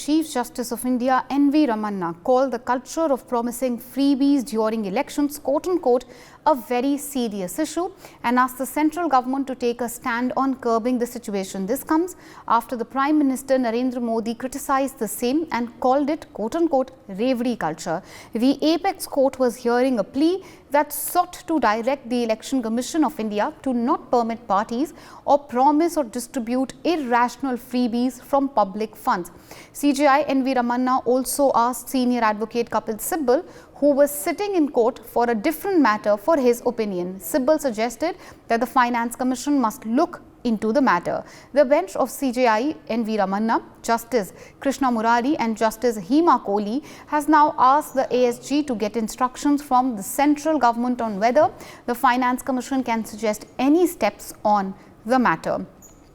Chief Justice of India NV Ramana called the culture of promising freebies during elections quote-unquote a very serious issue and asked the central government to take a stand on curbing the situation. This comes after the Prime Minister Narendra Modi criticized the same and called it quote-unquote reverie culture. The apex court was hearing a plea that sought to direct the Election Commission of India to not permit parties or promise or distribute irrational freebies from public funds. CJI NV Ramana also asked senior advocate Kapil Sibal, who was sitting in court for a different matter, for his opinion. Sibal suggested that the Finance Commission must look into the matter. The bench of CJI NV Ramana, Justice Krishna Murari and Justice Hema Kohli has now asked the ASG to get instructions from the central government on whether the Finance Commission can suggest any steps on the matter.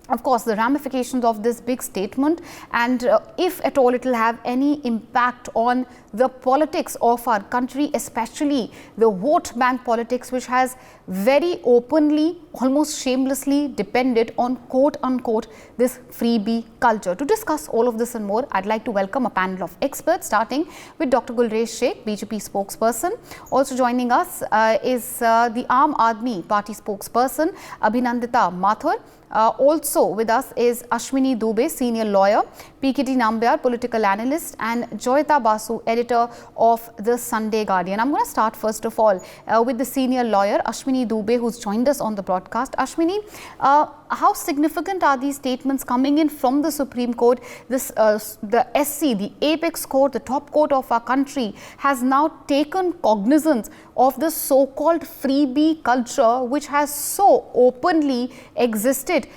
Of course, the ramifications of this big statement and if at all it will have any impact on the politics of our country, especially the vote bank politics, which has very openly, almost shamelessly depended on quote-unquote this freebie culture. To discuss all of this and more, I'd like to welcome a panel of experts, starting with Dr. Gulresh Sheikh, BJP spokesperson. Also joining us is the Aam Aadmi Party spokesperson, Abhinandita Mathur. Also with us is Ashwini Dubey, senior lawyer, PKT Nambiar, political analyst, and Joyita Basu, editor of the Sunday Guardian. I'm going to start first of all with the senior lawyer, Ashwini Dubey, who's joined us on the broadcast. Ashwini, how significant are these statements coming in from the Supreme Court? This, the SC, the apex court, the top court of our country, has now taken cognizance of the so-called freebie culture, which has so openly existed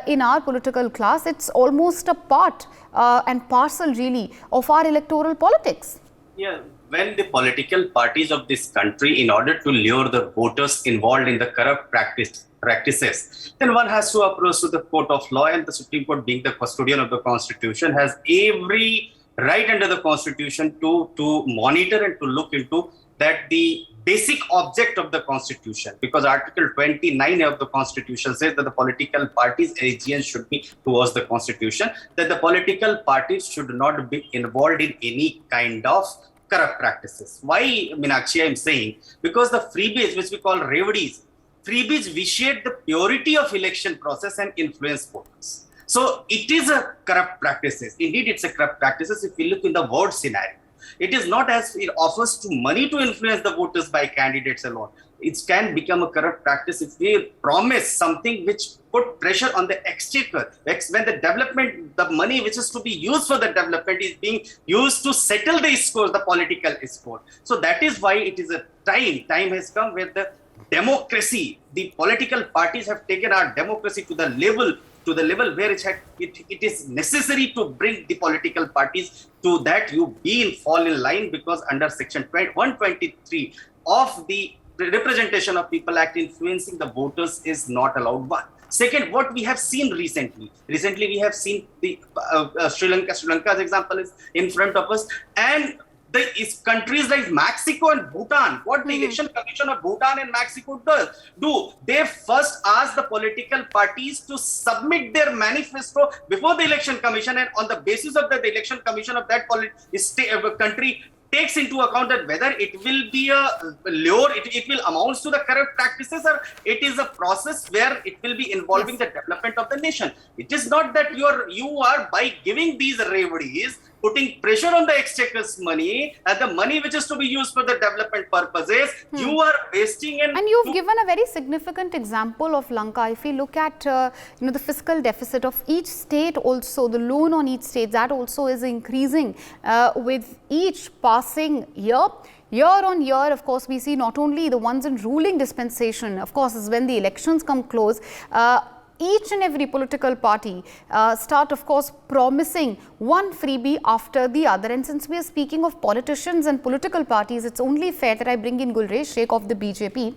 in our political class. It's almost a part and parcel really of our electoral politics. Yeah, when the political parties of this country, in order to lure the voters involved in the corrupt practices, then one has to approach to the court of law, and the Supreme Court, being the custodian of the Constitution, has every right under the Constitution to monitor and to look into that the basic object of the Constitution, because Article 29 of the Constitution says that the political parties' allegiance should be towards the Constitution, that the political parties should not be involved in any kind of corrupt practices. Why, Meenakshi, I am saying? Because the freebies, which we call reveries, freebies vitiate the purity of election process and influence voters. So it is a corrupt practices. Indeed, it's a corrupt practices if we look in the word scenario. It is not as it offers to money to influence the voters by candidates alone. It can become a corrupt practice if we promise something which put pressure on the exchequer. When the development, the money which is to be used for the development is being used to settle the scores, the political score. So that is why it is a time has come where the democracy, the political parties have taken our democracy to the level where it is necessary to bring the political parties to that you fall in line, because under section 123 of the Representation of People Act, influencing the voters is not allowed. One. Second, what we have seen recently we have seen the Sri Lanka's example is in front of us, and countries like Mexico and Bhutan, what the Election Commission of Bhutan and Mexico do, they first ask the political parties to submit their manifesto before the Election Commission, and on the basis of that, the Election Commission of that country takes into account that whether it will be a lure, it will amount to the corrupt practices, or it is a process where it will be involving the development of the nation. It is not that you are by giving these reveries, putting pressure on the exchequer's money, and the money which is to be used for the development purposes, you are wasting. And you've given a very significant example of Lanka. If we look at the fiscal deficit of each state, also the loan on each state, that also is increasing with each passing year. Year on year, of course, we see not only the ones in ruling dispensation, of course, is when the elections come close, each and every political party start, of course, promising one freebie after the other. And since we are speaking of politicians and political parties, it's only fair that I bring in Gulresh Sheikh of the BJP.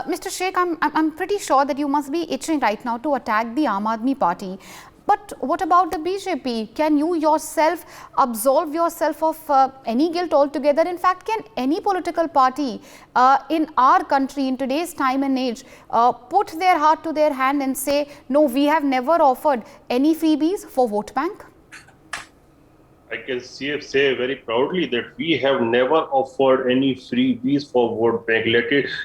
Mr. Sheikh, I'm pretty sure that you must be itching right now to attack the Aam Aadmi Party. But what about the BJP? Can you yourself absolve yourself of any guilt altogether? In fact, can any political party in our country in today's time and age put their heart to their hand and say, no, we have never offered any freebies for vote bank? I can say very proudly that we have never offered any freebies for vote bank.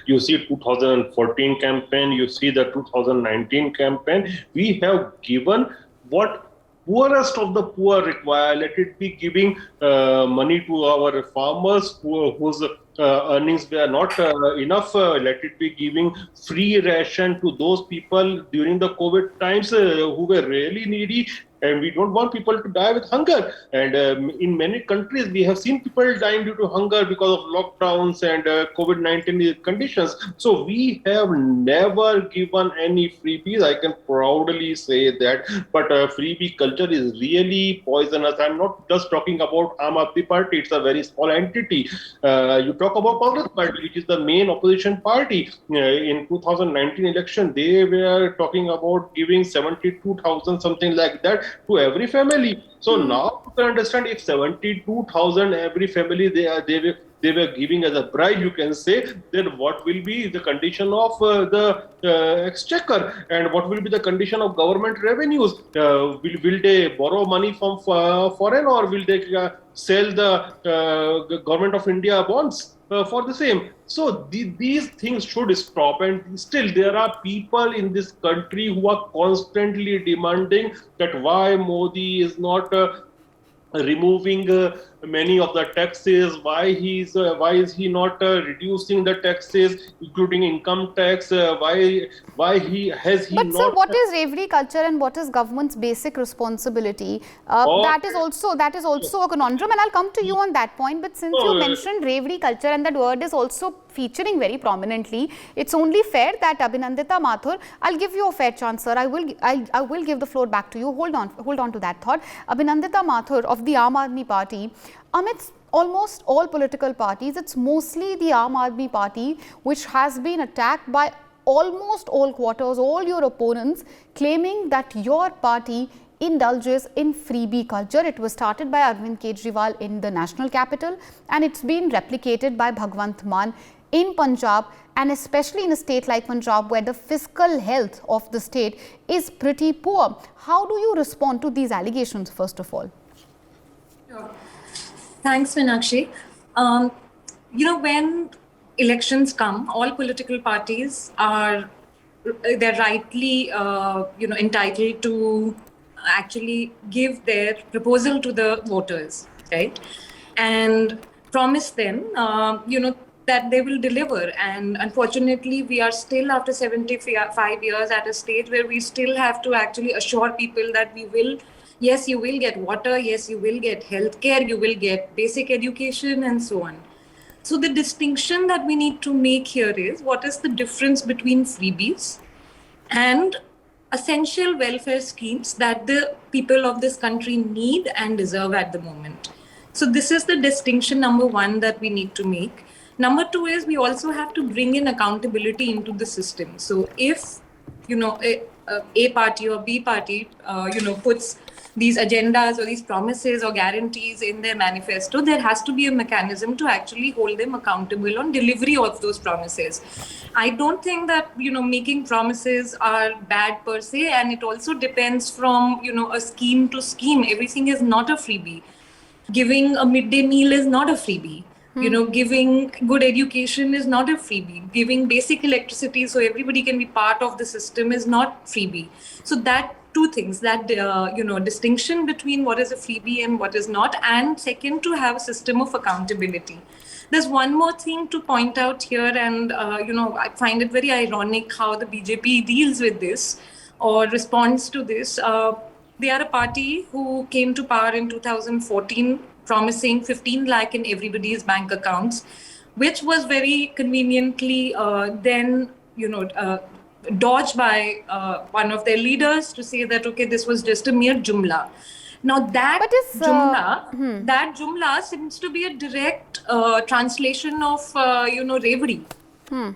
You see 2014 campaign, you see the 2019 campaign. We have given what poorest of the poor require. Let it be giving money to our farmers whose earnings were not enough. Let it be giving free ration to those people during the COVID times who were really needy. And we don't want people to die with hunger. And in many countries, we have seen people dying due to hunger because of lockdowns and COVID-19 conditions. So we have never given any freebies. I can proudly say that. But freebie culture is really poisonous. I'm not just talking about Aam Aadmi Party. It's a very small entity. You talk about Congress Party, which is the main opposition party. In 2019 election, they were talking about giving 72,000, something like that, to every family. So now you can understand, if 72,000 every family they were giving as a bribe, you can say, then what will be the condition of the exchequer, and what will be the condition of government revenues? Will they borrow money from foreign, or will they sell the government of India bonds for the same? So these things should stop. And still there are people in this country who are constantly demanding that why Modi is not removing many of the taxes, why is he not reducing the taxes, including income tax, why he has he But sir, not what is reverie culture and what is government's basic responsibility? That is also a conundrum, and I'll come to you on that point. But since you mentioned reverie culture and that word is also featuring very prominently, it's only fair that Abhinandita Mathur, I'll give you a fair chance, sir. I will give the floor back to you. Hold on to that thought. Abhinandita Mathur of the Aam Aadmi Party, amidst almost all political parties, it's mostly the Aam Aadmi Party which has been attacked by almost all quarters, all your opponents, claiming that your party indulges in freebie culture. It was started by Arvind Kejriwal in the national capital, and it's been replicated by Bhagwant Mann in Punjab, and especially in a state like Punjab where the fiscal health of the state is pretty poor. How do you respond to these allegations, first of all? Sure. Thanks, Meenakshi. When elections come, all political parties they're rightly entitled to actually give their proposal to the voters, right, and promise them that they will deliver. And unfortunately, we are still, after 75 years, at a stage where we still have to actually assure people that yes, you will get water, yes, you will get healthcare, you will get basic education, and so on. So the distinction that we need to make here is, what is the difference between freebies and essential welfare schemes that the people of this country need and deserve at the moment? So this is the distinction number one that we need to make. Number two is, we also have to bring in accountability into the system. So if a party or B party puts these agendas or these promises or guarantees in their manifesto, there has to be a mechanism to actually hold them accountable on delivery of those promises. I don't think that making promises are bad per se, and it also depends from a scheme to scheme. Everything is not a freebie. Giving a midday meal is not a freebie. Giving good education is not a freebie. Giving basic electricity so everybody can be part of the system is not freebie. So that two things, that distinction between what is a freebie and what is not, and second, to have a system of accountability. There's one more thing to point out here, and I find it very ironic how the BJP deals with this or responds to this. They are a party who came to power in 2014 promising 15 lakh in everybody's bank accounts, which was very conveniently dodged by one of their leaders to say that, okay, this was just a mere jumla. Now that jumla seems to be a direct translation of reverie.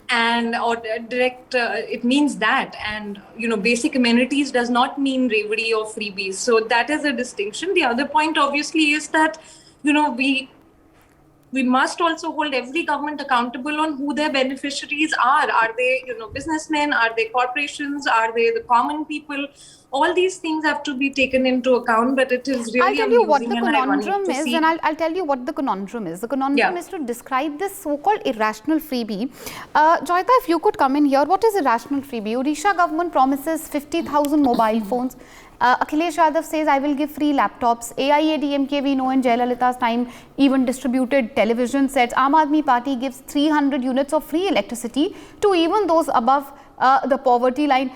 And or direct it means that, and basic amenities does not mean reverie or freebies. So that is a distinction. The other point obviously is that we must also hold every government accountable on who their beneficiaries are. Are they businessmen? Are they corporations? Are they the common people? all these things have to be taken into account, but it is really I'll tell you what the amusing and ironic conundrum to is, see. and I'll tell you what the conundrum is. The conundrum Yeah. is to describe this so-called irrational freebie. Joyita, if you could come in here, what is irrational freebie? Odisha government promises 50,000 mobile phones. Akhilesh Yadav says, I will give free laptops. AIADMK, we know in Jayalalitha's time, even distributed television sets. Aam Aadmi Party gives 300 units of free electricity to even those above the poverty line.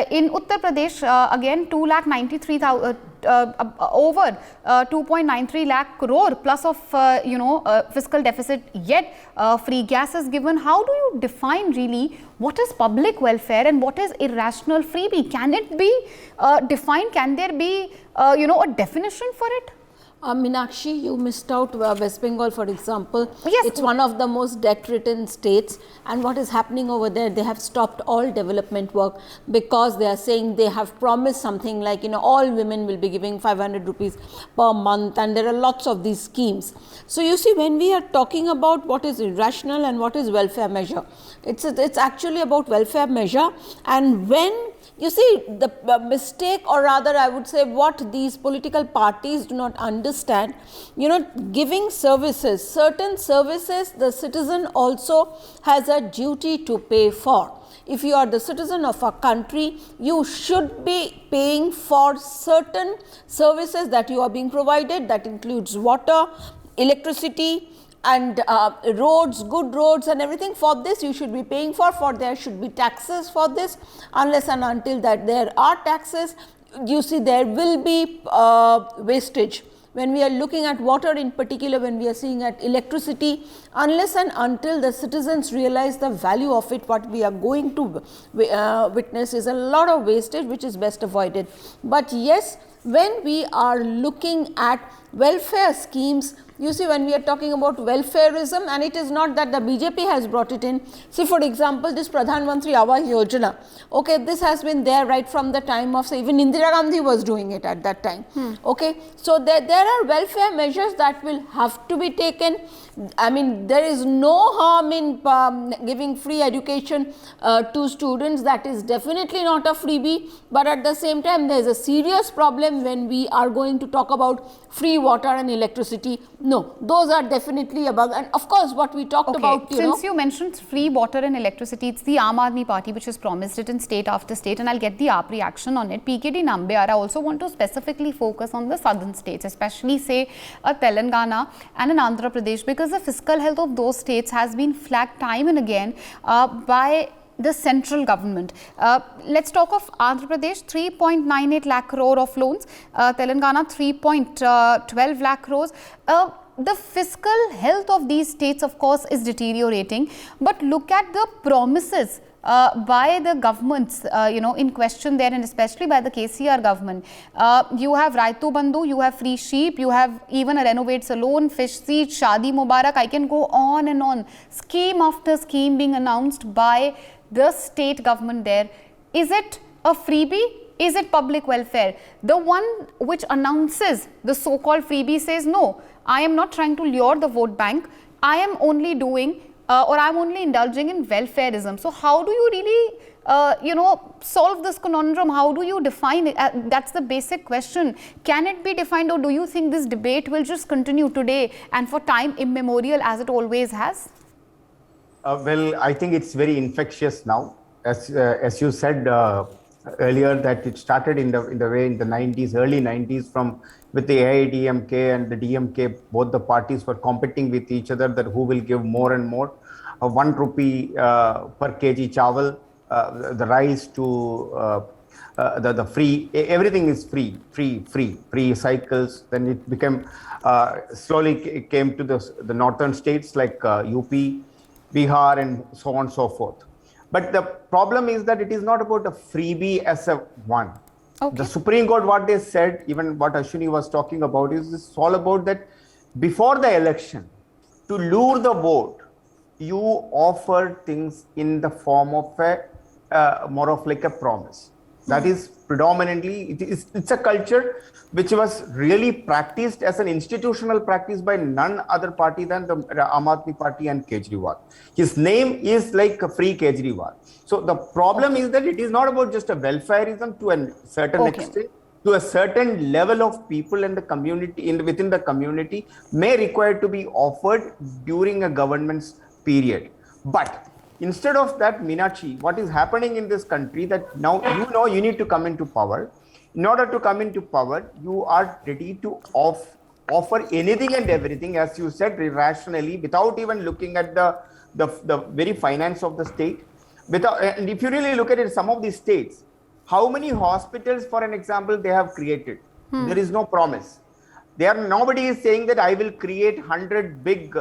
In Uttar Pradesh, again, 2,93,000, over 2.93 lakh crore plus of fiscal deficit, yet free gas is given. How do you define really what is public welfare and what is irrational freebie? Can it be defined? Can there be a definition for it? Meenakshi, you missed out West Bengal, for example. Yes. It's one of the most debt-ridden states, and what is happening over there, they have stopped all development work because they are saying they have promised something like, all women will be giving 500 rupees per month, and there are lots of these schemes. So you see, when we are talking about what is irrational and what is welfare measure, it's actually about welfare measure. And when you see, the mistake, or rather I would say what these political parties do not understand, giving services, certain services the citizen also has a duty to pay for. If you are the citizen of a country, you should be paying for certain services that you are being provided. That includes water, electricity, and roads, good roads and everything. For this you should be paying for there should be taxes for this. Unless and until that there are taxes, you see, there will be wastage. When we are looking at water in particular, when we are seeing at electricity, unless and until the citizens realize the value of it, what we are going to witness is a lot of wastage, which is best avoided. But yes, when we are looking at welfare schemes, you see, when we are talking about welfareism, and it is not that the BJP has brought it in. See, for example, this Pradhan Mantri Awas Yojana, okay, this has been there right from the time of, say, even Indira Gandhi was doing it at that time. Okay, so there are welfare measures that will have to be taken. I mean, there is no harm in giving free education to students. That is definitely not a freebie, but at the same time, there is a serious problem when we are going to talk about free water and electricity. No, those are definitely above. And of course, what we talked about, Since you mentioned free water and electricity, it's the Aam Aadmi Party which has promised it in state after state, and I'll get the AAP reaction on it. PKD Nambiar, I also want to specifically focus on the southern states, especially say Telangana and in Andhra Pradesh, because the fiscal health of those states has been flagged time and again by the central government. Let's talk of Andhra Pradesh, 3.98 lakh crore of loans, Telangana 3.12 lakh crores. The fiscal health of these states, of course, is deteriorating, but look at the promises by the governments, in question there, and especially by the KCR government. You have Raitu Bandhu, you have free sheep, you have even a renovate salon, fish seed, Shadi Mubarak. I can go on and on. Scheme after scheme being announced by the state government there. Is it a freebie? Is it public welfare? The one which announces the so-called freebie says, no, I am not trying to lure the vote bank. I am only doing or I am only indulging in welfareism. So how do you really solve this conundrum? How do you define it? That's the basic question. Can it be defined, or do you think this debate will just continue today and for time immemorial as it always has? Well, I think it's very infectious now. As you said earlier, that it started in the way in the 90s, early 90s, with the AIDMK and the DMK. Both the parties were competing with each other that who will give more and more. 1 rupee per kg chawal, the rice to the free, everything is free cycles. Then it became slowly it came to the northern states like UP, Bihar, and so on and so forth. But the problem is that it is not about a freebie as a one. Okay. The Supreme Court, what they said, even what Ashwini was talking about, is this all about that before the election, to lure the vote, you offer things in the form of more of like a promise. That is predominantly, it's a culture which was really practiced as an institutional practice by none other party than the Aam Aadmi Party and Kejriwal. His name is like a free Kejriwal. So the problem is that it is not about just a welfareism to a certain extent. To a certain level of people in the community, within the community, may require to be offered during a government's period. But instead of that, Meenakshi, what is happening in this country that now you need to come into power. In order to come into power, you are ready to offer anything and everything, as you said, irrationally, without even looking at the very finance of the state. And if you really look at it, some of these states, how many hospitals, for an example, they have created? There is no promise. Nobody is saying that I will create 100 big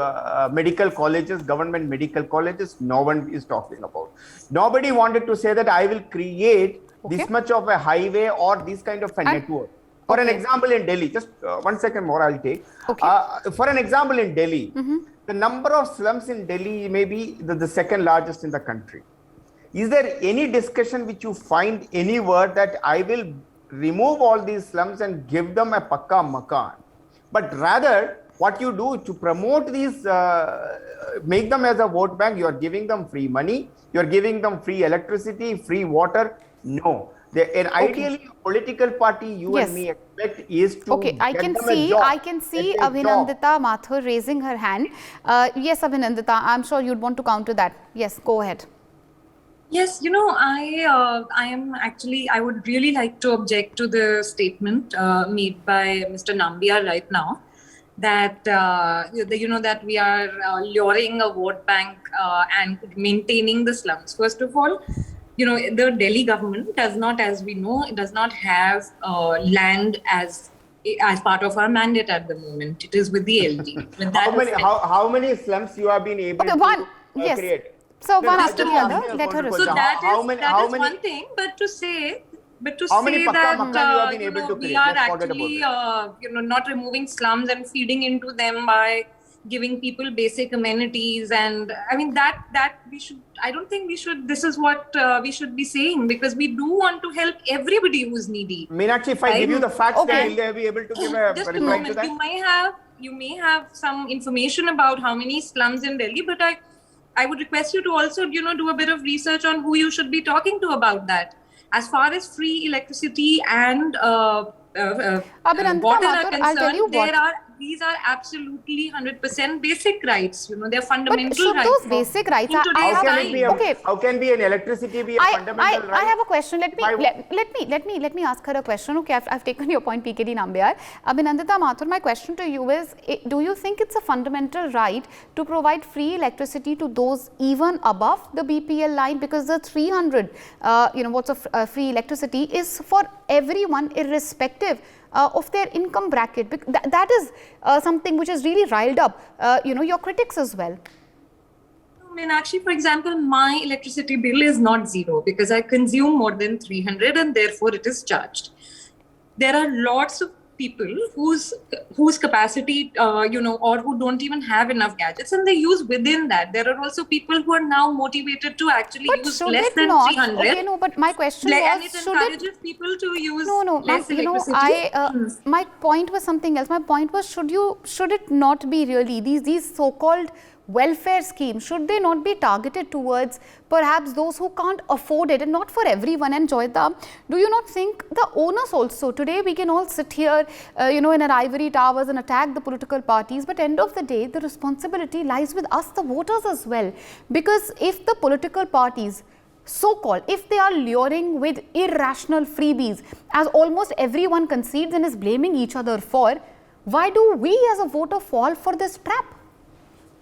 medical colleges, government medical colleges. No one is talking about. Nobody wanted to say that I will create this much of a highway or this kind of a network. For an example, in Delhi, just 1 second more I'll take. For an example, in Delhi, the number of slums in Delhi may be the second largest in the country. Is there any discussion which you find anywhere that I will remove all these slums and give them a pakka makan? But rather, what you do to promote these, make them as a vote bank, you are giving them free money, you are giving them free electricity, free water. No. Ideally, a political party you and me expect is to I can see Abhinandita Mathur raising her hand. Yes, Abhinandita, I'm sure you'd want to counter that. Yes, go ahead. Yes, I would really like to object to the statement made by Mr. Nambiar right now, that, that we are luring a vote bank and maintaining the slums. First of all, the Delhi government does not, as we know, does not have land as part of our mandate at the moment. It is with the LD. How many slums you have been able to create? So one after the other, let her respond. So that is one thing, but to say that we are actually not removing slums and feeding into them by giving people basic amenities, and I mean that we should. I don't think we should. This is what we should be saying, because we do want to help everybody who's needy. Meenakshi, if I give you the facts, then will they be able to give a just a moment. To that? You may have some information about how many slums in Delhi, but I would request you to also, do a bit of research on who you should be talking to about that. As far as free electricity and water are concerned, these are absolutely 100% basic rights. They're fundamental rights. Those basic rights are how can an electricity be a fundamental right? I have a question. Let me ask her a question. Okay, I've taken your point, PKD Nambiar. Abhinandita Mathur, my question to you is, do you think it's a fundamental right to provide free electricity to those even above the BPL line? Because the 300, watts of free electricity is for everyone, irrespective of their income bracket. That is something which has really riled up, your critics as well. Meenakshi, for example, my electricity bill is not zero because I consume more than 300 and therefore it is charged. There are lots of people whose capacity, or who don't even have enough gadgets, and they use within that. There are also people who are now motivated to actually use less than 300. Okay, no, but my question was, and it encourages people to use less electricity. My point was something else. My point was, should it not be really these so-called welfare schemes, should they not be targeted towards perhaps those who can't afford it, and not for everyone? And Joyita, do you not think the onus also, today we can all sit here in our ivory towers and attack the political parties, but end of the day the responsibility lies with us, the voters, as well? Because if the political parties, so-called, if they are luring with irrational freebies, as almost everyone concedes and is blaming each other for, why do we as a voter fall for this trap?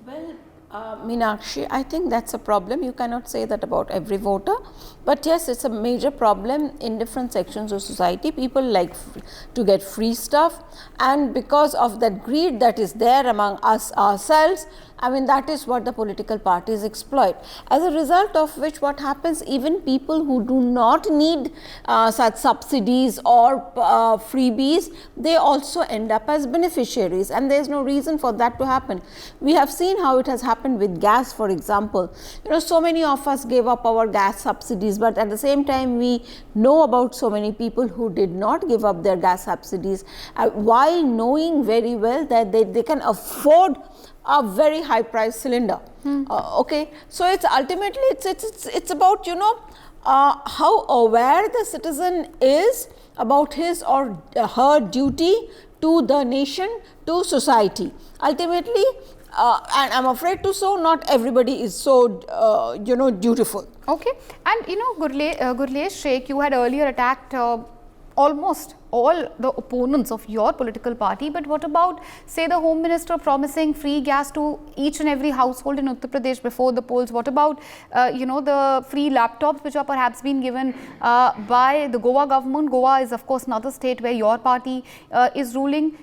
Well, Meenakshi, I think that's a problem. You cannot say that about every voter. But yes, it's a major problem in different sections of society. People like to get free stuff, and because of that greed that is there among us ourselves, I mean, that is what the political parties exploit. As a result of which, what happens, even people who do not need such subsidies or freebies, they also end up as beneficiaries, and there is no reason for that to happen. We have seen how it has happened happened with gas, for example. So many of us gave up our gas subsidies, but at the same time we know about so many people who did not give up their gas subsidies, while knowing very well that they can afford a very high price cylinder. Okay, so it's ultimately it's about how aware the citizen is about his or her duty to the nation, to society. Ultimately, and I'm afraid to so, not everybody is so dutiful. Okay, and Gurlesh Sheikh, you had earlier attacked almost all the opponents of your political party, but what about, say, the Home Minister promising free gas to each and every household in Uttar Pradesh before the polls? What about the free laptops which are perhaps being given by the Goa government? Goa is of course another state where your party is ruling.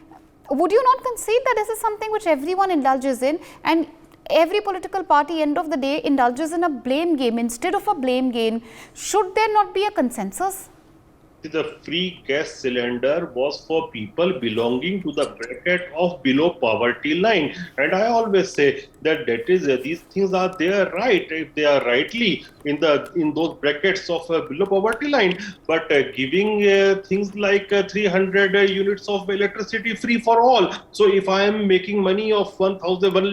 Would you not concede that this is something which everyone indulges in, and every political party, end of the day, indulges in a blame game? Instead of a blame game, should there not be a consensus? The free gas cylinder was for people belonging to the bracket of below poverty line, and I always say that these things are there, right, if they are rightly in those brackets of below poverty line, but giving things like 300 units of electricity free for all. So if I am making money of 1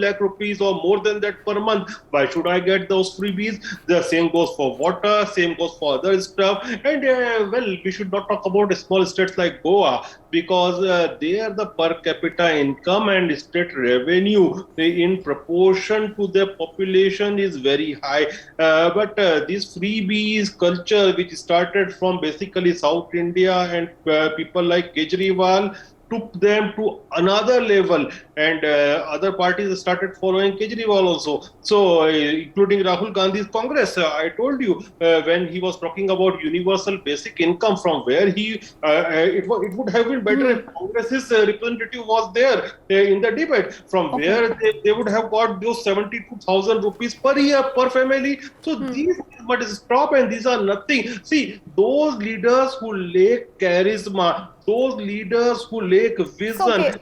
lakh rupees or more than that per month, why should I get those freebies? The same goes for water, same goes for other stuff, and we should not talk about small states like Goa, because there the per capita income and state revenue in proportion to their population is very high. But this freebies culture, which started from basically South India, and people like Kejriwal took them to another level, and other parties started following Kejriwal also. So, including Rahul Gandhi's Congress, I told you when he was talking about universal basic income, from where it would have been better if Congress's representative was there in the debate, from where they would have got those 72,000 rupees per year per family. So these but stop, and these are nothing. See, those leaders who lack charisma, those leaders who lack vision,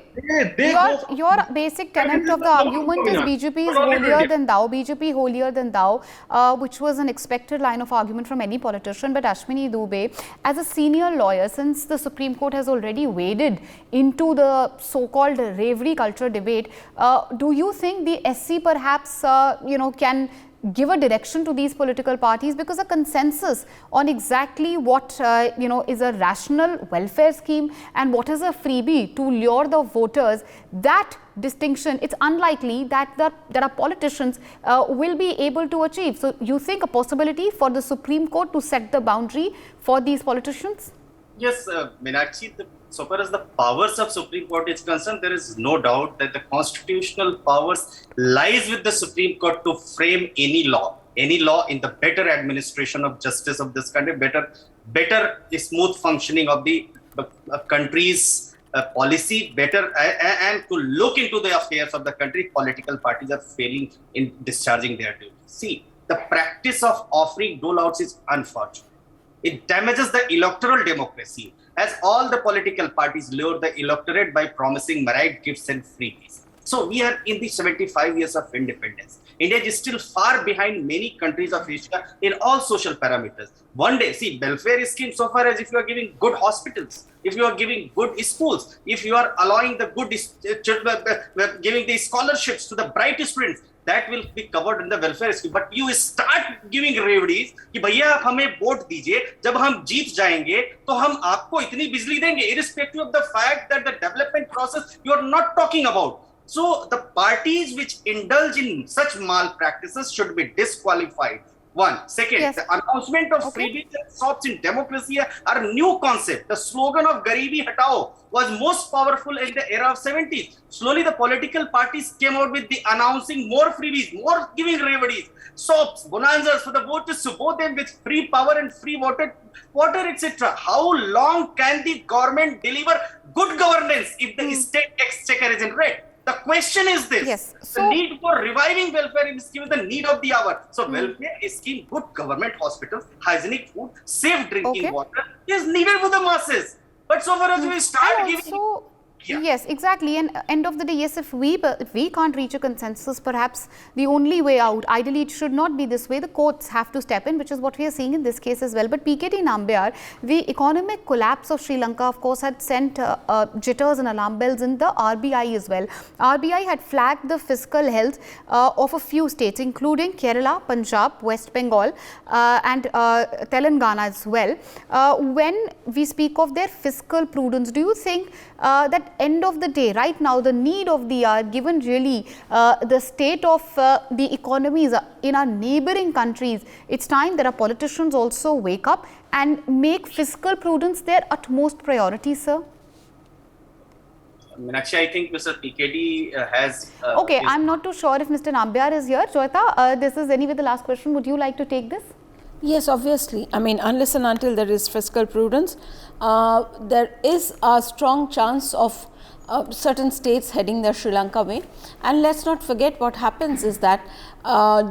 your basic tenet of the argument is BJP is holier than thou, BJP holier than thou, which was an expected line of argument from any politician. But Ashwini Dubey, as a senior lawyer, since the Supreme Court has already waded into the so-called reverie culture debate, do you think the SC perhaps can give a direction to these political parties, because a consensus on exactly what is a rational welfare scheme and what is a freebie to lure the voters, that distinction, it's unlikely that there are politicians will be able to achieve. So you think a possibility for the Supreme Court to set the boundary for these politicians? Yes, Meenakshi, so far as the powers of Supreme Court is concerned, there is no doubt that the constitutional powers lies with the Supreme Court to frame any law in the better administration of justice of this country, better smooth functioning of the country's policy, better and to look into the affairs of the country. Political parties are failing in discharging their duty. See, the practice of offering doleouts is unfortunate. It damages the electoral democracy, as all the political parties lure the electorate by promising myriad gifts and freebies. So we are in the 75 years of independence. India is still far behind many countries of Asia in all social parameters. One day, see, welfare scheme, so far as if you are giving good hospitals, if you are giving good schools, if you are allowing the good, giving the scholarships to the bright students, that will be covered in the welfare scheme. But you start giving reveries कि भैया आप हमें vote दीजिए, जब हम जीत जाएंगे तो हम आपको इतनी बिजली देंगे, irrespective of the fact that the development process you are not talking about. So the parties which indulge in such malpractices should be disqualified. One. Second, the announcement of freebies and shops in democracy are a new concept. The slogan of Garibi Hatao was most powerful in the era of 70s. Slowly, the political parties came out with the announcing more freebies, more giving reveries, soaps, bonanzas for the voters to vote them with free power and free water, etc. How long can the government deliver good governance if the state exchequer is in red? The question is this, the need for reviving welfare scheme is the need of the hour. So welfare scheme, good government hospitals, hygienic food, safe drinking water is needed for the masses. But so far as we start giving Yeah. Yes, exactly. And end of the day, yes, if we can't reach a consensus, perhaps the only way out, ideally it should not be this way. The courts have to step in, which is what we are seeing in this case as well. But PKT Nambiar, the economic collapse of Sri Lanka, of course, had sent jitters and alarm bells in the RBI as well. RBI had flagged the fiscal health of a few states, including Kerala, Punjab, West Bengal and Telangana as well. When we speak of their fiscal prudence, do you think that end of the day, right now, the need of the hour, given really the state of the economies in our neighboring countries, it's time that our politicians also wake up and make fiscal prudence their utmost priority, sir? Meenakshi, I think Mr. PKD has... okay, I'm not too sure if Mr. Nambiar is here. Joyita, this is anyway the last question. Would you like to take this? Yes, obviously. I mean, unless and until there is fiscal prudence, there is a strong chance of certain states heading the Sri Lanka way. And let's not forget what happens is that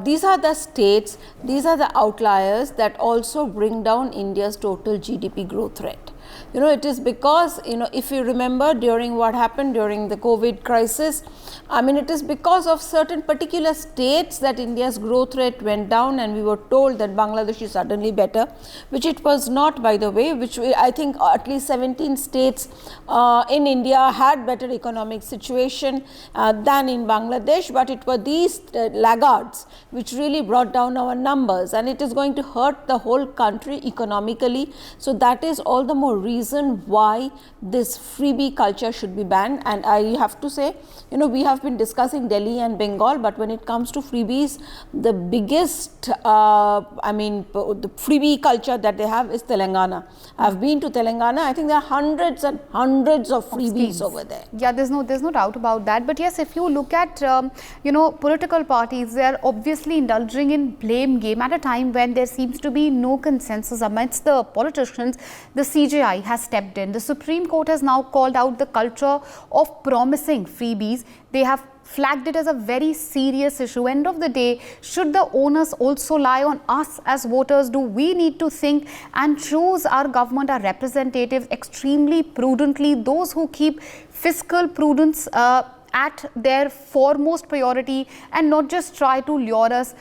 these are the states, these are the outliers that also bring down India's total GDP growth rate. You know, it is because, you know, if you remember during what happened during the COVID crisis, I mean, it is because of certain particular states that India's growth rate went down, and we were told that Bangladesh is suddenly better, which it was not, by the way, which I think at least 17 states in India had better economic situation than in Bangladesh, but it were these laggards which really brought down our numbers, and it is going to hurt the whole country economically. So that is all the more reason why this freebie culture should be banned. And I have to say, you know, we have been discussing Delhi and Bengal, but when it comes to freebies, the biggest the freebie culture that they have is Telangana. I've been to Telangana. I think there are hundreds and hundreds of freebies over there. Yeah, there's no doubt about that. But yes, if you look at you know, political parties, they are obviously indulging in blame game at a time when there seems to be no consensus amidst the politicians. The CJI has stepped in. The Supreme Court has now called out the culture of promising freebies. They have flagged it as a very serious issue. End of the day, should the onus also lie on us as voters? Do we need to think and choose our government, our representatives extremely prudently, those who keep fiscal prudence at their foremost priority and not just try to lure us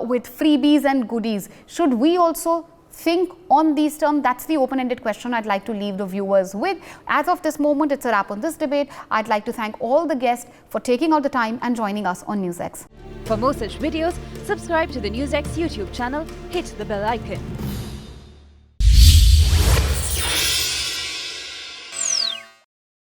with freebies and goodies? Should we also think on these terms? That's the open-ended question I'd like to leave the viewers with. As of this moment, it's a wrap on this debate. I'd like to thank all the guests for taking out the time and joining us on NewsX. For more such videos, subscribe to the NewsX YouTube channel, hit the bell icon.